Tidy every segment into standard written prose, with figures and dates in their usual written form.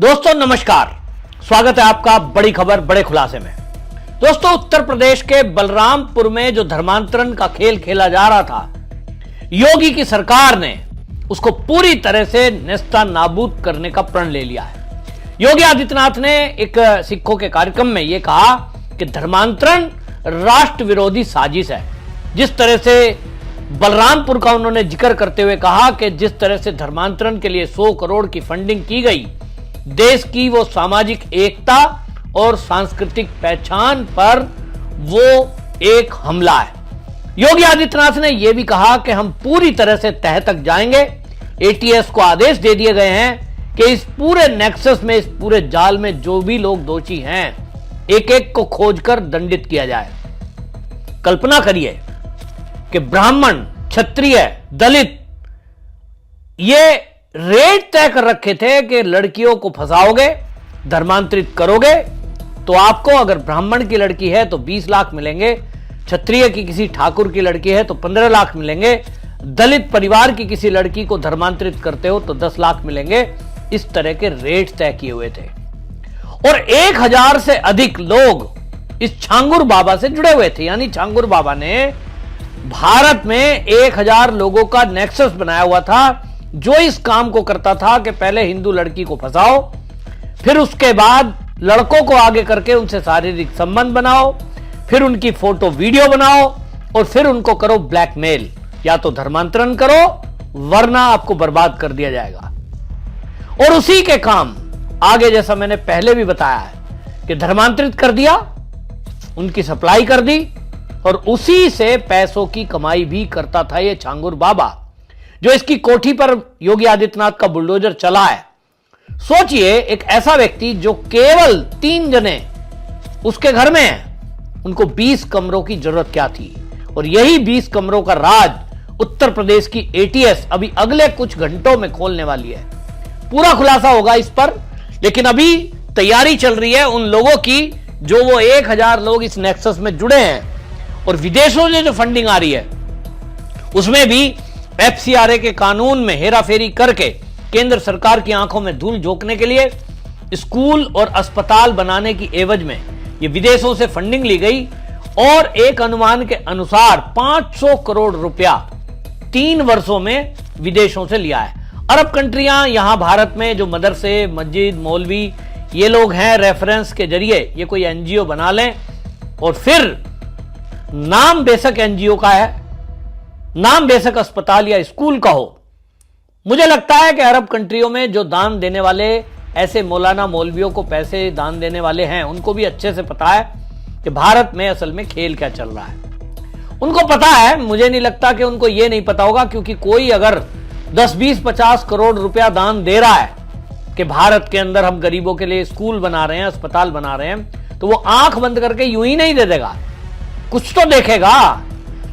दोस्तों नमस्कार, स्वागत है आपका बड़ी खबर बड़े खुलासे में। दोस्तों, उत्तर प्रदेश के बलरामपुर में जो धर्मांतरण का खेल खेला जा रहा था, योगी की सरकार ने उसको पूरी तरह से नेस्ता नाबूद करने का प्रण ले लिया है। योगी आदित्यनाथ ने एक सिखों के कार्यक्रम में यह कहा कि धर्मांतरण राष्ट्र विरोधी साजिश है। जिस तरह से बलरामपुर का उन्होंने जिक्र करते हुए कहा कि जिस तरह से धर्मांतरण के लिए 100 करोड़ की फंडिंग की गई, देश की वो सामाजिक एकता और सांस्कृतिक पहचान पर वो एक हमला है। योगी आदित्यनाथ ने यह भी कहा कि हम पूरी तरह से तह तक जाएंगे। एटीएस को आदेश दे दिए गए हैं कि इस पूरे नेक्सस में, इस पूरे जाल में जो भी लोग दोषी हैं, एक एक को खोजकर दंडित किया जाए। कल्पना करिए कि ब्राह्मण, क्षत्रिय, दलित ये रेट तय कर रखे थे कि लड़कियों को फंसाओगे, धर्मांतरित करोगे तो आपको, अगर ब्राह्मण की लड़की है तो 20 लाख मिलेंगे, क्षत्रिय की किसी ठाकुर की लड़की है तो 15 लाख मिलेंगे, दलित परिवार की किसी लड़की को धर्मांतरित करते हो तो 10 लाख मिलेंगे। इस तरह के रेट तय किए हुए थे और 1000 से अधिक लोग इस छांगुर बाबा से जुड़े हुए थे। यानी छांगुर बाबा ने भारत में 1000 लोगों का नेक्सस बनाया हुआ था, जो इस काम को करता था कि पहले हिंदू लड़की को फंसाओ, फिर उसके बाद लड़कों को आगे करके उनसे शारीरिक संबंध बनाओ, फिर उनकी फोटो वीडियो बनाओ और फिर उनको करो ब्लैकमेल। या तो धर्मांतरण करो वरना आपको बर्बाद कर दिया जाएगा। और उसी के काम आगे, जैसा मैंने पहले भी बताया है कि धर्मांतरित कर दिया, उनकी सप्लाई कर दी और उसी से पैसों की कमाई भी करता था ये छांगुर बाबा, जो इसकी कोठी पर योगी आदित्यनाथ का बुलडोजर चला है। सोचिए, एक ऐसा व्यक्ति जो केवल 3 जने उसके घर में हैं, उनको 20 कमरों की जरूरत क्या थी। और यही 20 कमरों का राज उत्तर प्रदेश की एटीएस अभी अगले कुछ घंटों में खोलने वाली है। पूरा खुलासा होगा इस पर, लेकिन अभी तैयारी चल रही है उन लोगों की जो वो 1000 लोग इस नेक्सस में जुड़े हैं। और विदेशों से जो फंडिंग आ रही है उसमें भी एफसीआरए के कानून में हेराफेरी करके केंद्र सरकार की आंखों में धूल झोंकने के लिए स्कूल और अस्पताल बनाने की एवज में ये विदेशों से फंडिंग ली गई। और एक अनुमान के अनुसार 500 करोड़ रुपया 3 वर्षों में विदेशों से लिया है। अरब कंट्रियां यहां भारत में जो मदरसे, मस्जिद, मौलवी ये लोग हैं, रेफरेंस के जरिए ये कोई एनजीओ बना लें और फिर नाम बेशक एनजीओ का है, नाम बेशक अस्पताल या स्कूल का हो। मुझे लगता है कि अरब कंट्रियों में जो दान देने वाले ऐसे मौलाना मौलवियों को पैसे दान देने वाले हैं, उनको भी अच्छे से पता है कि भारत में असल में खेल क्या चल रहा है। उनको पता है, मुझे नहीं लगता कि उनको यह नहीं पता होगा, क्योंकि कोई अगर 10, 20, 50 करोड़ रुपया दान दे रहा है कि भारत के अंदर हम गरीबों के लिए स्कूल बना रहे हैं, अस्पताल बना रहे हैं, तो वो आंख बंद करके यूं ही नहीं दे देगा, कुछ तो देखेगा।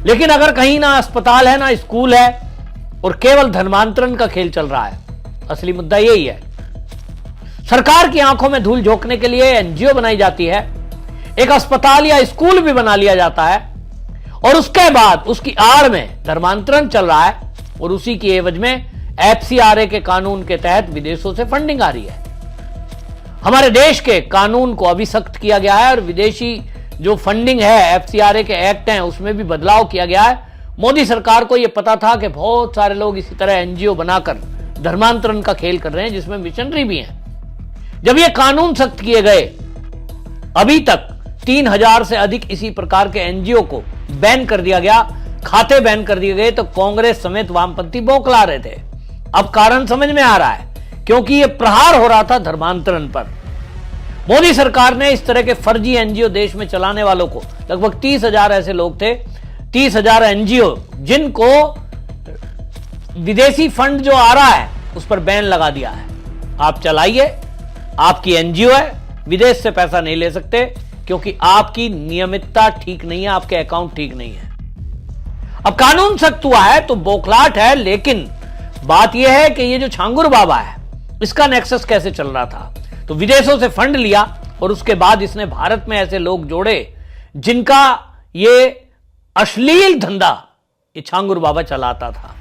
लेकिन अगर कहीं ना अस्पताल है ना स्कूल है और केवल धर्मांतरण का खेल चल रहा है, असली मुद्दा यही है। सरकार की आंखों में धूल झोंकने के लिए एनजीओ बनाई जाती है, एक अस्पताल या स्कूल भी बना लिया जाता है और उसके बाद उसकी आड़ में धर्मांतरण चल रहा है और उसी की एवज में एफसीआरए के कानून के तहत विदेशों से फंडिंग आ रही है। हमारे देश के कानून को अभी सख्त किया गया है और विदेशी जो फंडिंग है, एफसीआरए के एक्ट हैं, उसमें भी बदलाव किया गया है। मोदी सरकार को यह पता था कि बहुत सारे लोग इसी तरह एनजीओ बनाकर धर्मांतरण का खेल कर रहे हैं, जिसमें मिशनरी भी हैं। जब ये कानून सख्त किए गए, अभी तक 3000 से अधिक इसी प्रकार के एनजीओ को बैन कर दिया गया, खाते बैन कर दिए गए, तो कांग्रेस समेत वामपंथी बौखला रहे थे। अब कारण समझ में आ रहा है, क्योंकि यह प्रहार हो रहा था धर्मांतरण पर। मोदी सरकार ने इस तरह के फर्जी एनजीओ देश में चलाने वालों को, लगभग 30,000 ऐसे लोग थे, 30,000 एनजीओ जिनको विदेशी फंड जो आ रहा है उस पर बैन लगा दिया है। आप चलाइए, आपकी एनजीओ है, विदेश से पैसा नहीं ले सकते क्योंकि आपकी नियमितता ठीक नहीं है, आपके अकाउंट ठीक नहीं है। अब कानून सख्त हुआ है तो बौखलाहट है, लेकिन बात यह है कि ये जो छांगुर बाबा है, इसका नेक्सस कैसे चल रहा था। तो विदेशों से फंड लिया और उसके बाद इसने भारत में ऐसे लोग जोड़े जिनका ये अश्लील धंधा ये छांगुर बाबा चलाता था।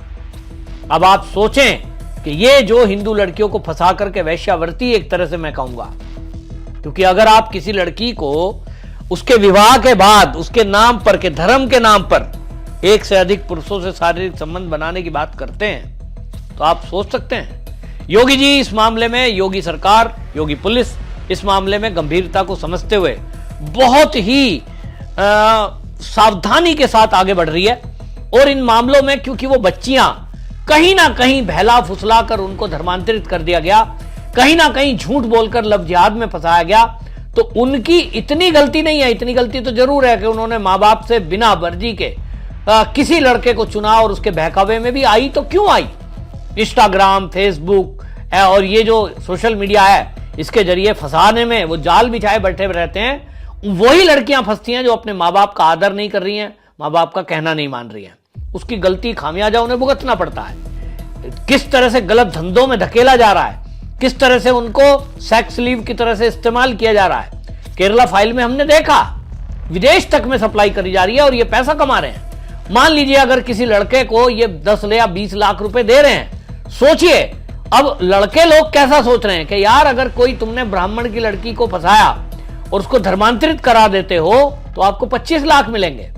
अब आप सोचें कि ये जो हिंदू लड़कियों को फंसा करके वैश्यावृत्ति, एक तरह से मैं कहूंगा, क्योंकि अगर आप किसी लड़की को उसके विवाह के बाद उसके नाम पर, के धर्म के नाम पर एक से अधिक पुरुषों से शारीरिक संबंध बनाने की बात करते हैं, तो आप सोच सकते हैं योगी जी इस मामले में, योगी सरकार, योगी पुलिस इस मामले में गंभीरता को समझते हुए बहुत ही सावधानी के साथ आगे बढ़ रही है। और इन मामलों में क्योंकि वो बच्चियां कहीं ना कहीं बहला फुसला कर उनको धर्मांतरित कर दिया गया, कहीं ना कहीं झूठ बोलकर लव जिहाद में फंसाया गया, तो उनकी इतनी गलती नहीं है। इतनी गलती तो जरूर है कि उन्होंने मां बाप से बिना मर्जी के किसी लड़के को चुना और उसके बहकावे में भी आई तो क्यों आई। इंस्टाग्राम, फेसबुक और ये जो सोशल मीडिया है, इसके जरिए फंसाने में वो जाल बिछाए बैठे रहते हैं। वही लड़कियां फंसती हैं जो अपने माँ बाप का आदर नहीं कर रही हैं, माँ बाप का कहना नहीं मान रही हैं। उसकी गलती, खामियाजा उन्हें भुगतना पड़ता है। किस तरह से गलत धंधों में धकेला जा रहा है, किस तरह से उनको सेक्स लीव की तरह से इस्तेमाल किया जा रहा है। केरला फाइल में हमने देखा, विदेश तक में सप्लाई करी जा रही है और ये पैसा कमा रहे हैं। मान लीजिए अगर किसी लड़के को ये 10 या 20 लाख रुपए दे रहे हैं, सोचिए अब लड़के लोग कैसा सोच रहे हैं कि यार अगर कोई तुमने ब्राह्मण की लड़की को फंसाया और उसको धर्मांतरित करा देते हो तो आपको 25 लाख मिलेंगे।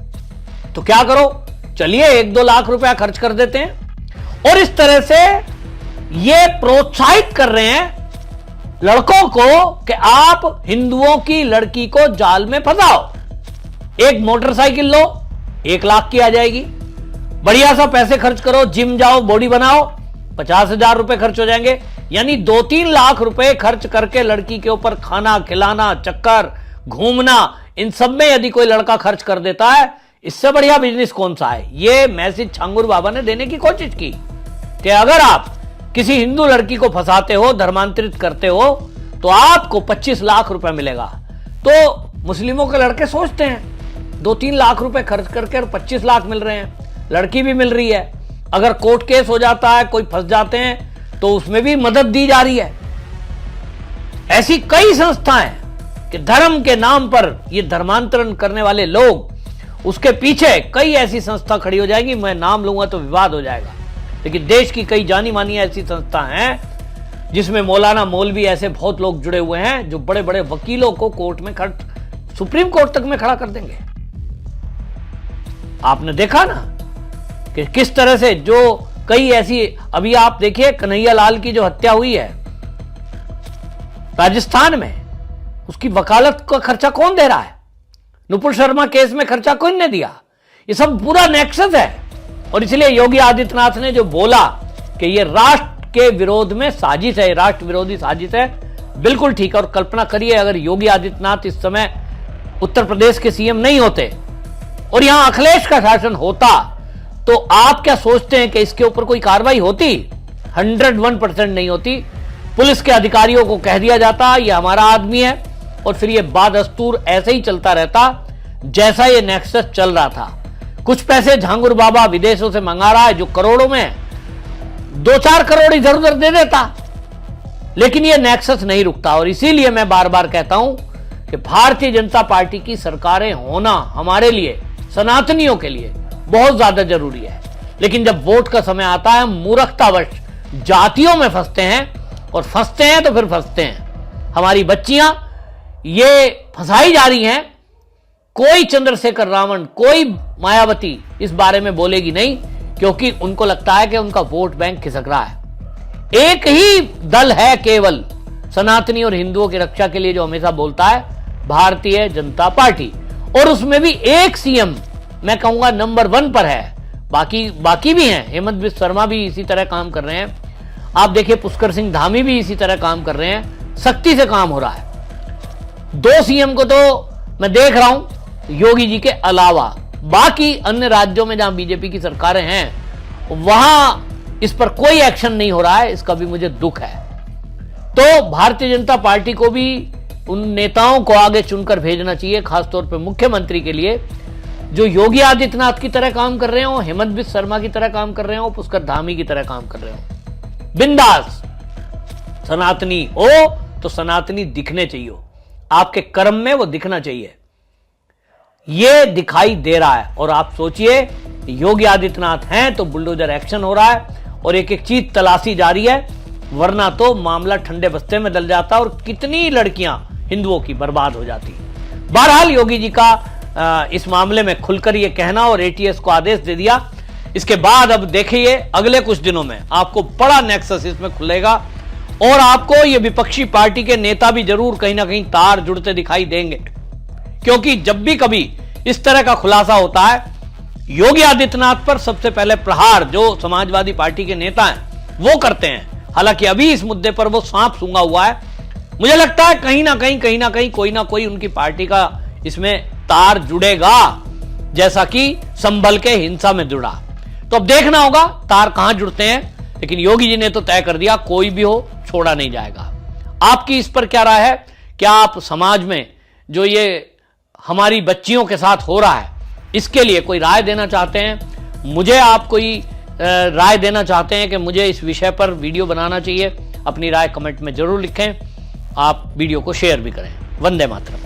तो क्या करो, चलिए 1-2 लाख रुपया खर्च कर देते हैं। और इस तरह से ये प्रोत्साहित कर रहे हैं लड़कों को कि आप हिंदुओं की लड़की को जाल में फंसाओ। एक मोटरसाइकिल लो, 1 लाख की आ जाएगी। बढ़िया सा पैसे खर्च करो, जिम जाओ, बॉडी बनाओ, 50,000 रुपए खर्च हो जाएंगे। यानी 2-3 लाख रुपए खर्च करके लड़की के ऊपर खाना खिलाना, चक्कर, घूमना, इन सब में यदि कोई लड़का खर्च कर देता है, इससे बढ़िया बिजनेस कौन सा है। ये मैसेज छांगुर बाबा ने देने की कोशिश की कि अगर आप किसी हिंदू लड़की को फंसाते हो, धर्मांतरित करते हो, तो आपको 25 लाख रुपए मिलेगा। तो मुस्लिमों के लड़के सोचते हैं 2-3 लाख रुपए खर्च करके और 25 लाख मिल रहे हैं, लड़की भी मिल रही है। अगर कोर्ट केस हो जाता है, कोई फंस जाते हैं, तो उसमें भी मदद दी जा रही है। ऐसी कई संस्थाएं कि धर्म के नाम पर ये धर्मांतरण करने वाले लोग, उसके पीछे कई ऐसी संस्था खड़ी हो जाएगी। मैं नाम लूंगा तो विवाद हो जाएगा, लेकिन देश की कई जानी मानी ऐसी संस्था हैं जिसमें मौलाना, मौलवी, ऐसे बहुत लोग जुड़े हुए हैं जो बड़े बड़े वकीलों को कोर्ट में सुप्रीम कोर्ट तक में खड़ा कर देंगे। आपने देखा ना कि किस तरह से जो कई ऐसी, अभी आप देखिए कन्हैया लाल की जो हत्या हुई है राजस्थान में, उसकी वकालत का खर्चा कौन दे रहा है? नुपुर शर्मा केस में खर्चा कौन ने दिया? ये सब पूरा नेक्सस है। और इसलिए योगी आदित्यनाथ ने जो बोला कि ये राष्ट्र के विरोध में साजिश है, राष्ट्र विरोधी साजिश है, बिल्कुल ठीक है। और कल्पना करिए अगर योगी आदित्यनाथ इस समय उत्तर प्रदेश के सीएम नहीं होते और यहां अखिलेश का शासन होता, तो आप क्या सोचते हैं कि इसके ऊपर कोई कार्रवाई होती? 101% नहीं होती। पुलिस के अधिकारियों को कह दिया जाता ये हमारा आदमी है, और फिर ये बादस्तूर ऐसे ही चलता रहता जैसा ये नेक्सस चल रहा था। कुछ पैसे झांगुर बाबा विदेशों से मंगा रहा है जो करोड़ों में, 2-4 करोड़ इधर उधर दे देता, लेकिन ये नेक्सस नहीं रुकता। और इसीलिए मैं बार बार कहता हूं कि भारतीय जनता पार्टी की सरकारें होना हमारे लिए, सनातनियों के लिए बहुत ज्यादा जरूरी है। लेकिन जब वोट का समय आता है, मूर्खतावश जातियों में फंसते हैं, और फंसते हैं तो फिर फंसते हैं। हमारी बच्चियां ये फंसाई जा रही हैं। कोई चंद्रशेखर रावण, कोई मायावती इस बारे में बोलेगी नहीं, क्योंकि उनको लगता है कि उनका वोट बैंक खिसक रहा है। एक ही दल है केवल सनातनी और हिंदुओं की रक्षा के लिए जो हमेशा बोलता है, भारतीय जनता पार्टी। और उसमें भी एक सीएम मैं कहूंगा नंबर 1 पर है, बाकी भी हैं। हेमंत बिस्वा शर्मा भी इसी तरह काम कर रहे हैं। आप देखिए पुष्कर सिंह धामी भी इसी तरह काम कर रहे हैं। सख्ती से काम हो रहा है। 2 सीएम को तो मैं देख रहा हूं योगी जी के अलावा। बाकी अन्य राज्यों में जहां बीजेपी की सरकारें हैं वहां इस पर कोई एक्शन नहीं हो रहा है, इसका भी मुझे दुख है। तो भारतीय जनता पार्टी को भी उन नेताओं को आगे चुनकर भेजना चाहिए, खासतौर पर मुख्यमंत्री के लिए, जो योगी आदित्यनाथ की तरह काम कर रहे हो, हेमंत बिस्वा शर्मा की तरह काम कर रहे हो, पुष्कर धामी की तरह काम कर रहे हो। बिंदास सनातनी हो तो सनातनी दिखने चाहिए, आपके कर्म में वो दिखना चाहिए। ये दिखाई दे रहा है। और आप सोचिए योगी आदित्यनाथ हैं तो बुलडोजर एक्शन हो रहा है, और एक एक चीज तलाशी जारी है, वरना तो मामला ठंडे बस्ते में डल जाता और कितनी लड़कियां हिंदुओं की बर्बाद हो जाती। बहरहाल योगी जी का इस मामले में खुलकर यह कहना और एटीएस को आदेश दे दिया। इसके बाद अब देखिए अगले कुछ दिनों में आपको बड़ा नेक्सस इसमें खुलेगा और आपको ये विपक्षी पार्टी के नेता भी जरूर कहीं ना कहीं तार जुड़ते दिखाई देंगे, क्योंकि जब भी कभी इस तरह का खुलासा होता है, योगी आदित्यनाथ पर सबसे पहले प्रहार जो समाजवादी पार्टी के नेता हैं वो करते हैं। हालांकि अभी इस मुद्दे पर वो सांप सूंघा हुआ है। मुझे लगता है कहीं ना कहीं कोई ना कोई उनकी पार्टी का इसमें तार जुड़ेगा, जैसा कि संभल के हिंसा में जुड़ा। तो अब देखना होगा तार कहां जुड़ते हैं, लेकिन योगी जी ने तो तय कर दिया कोई भी हो छोड़ा नहीं जाएगा। आपकी इस पर क्या राय है? क्या आप समाज में जो ये हमारी बच्चियों के साथ हो रहा है इसके लिए कोई राय देना चाहते हैं? मुझे आप कोई राय देना चाहते हैं कि मुझे इस विषय पर वीडियो बनाना चाहिए? अपनी राय कमेंट में जरूर लिखें। आप वीडियो को शेयर भी करें। वंदे मातरम।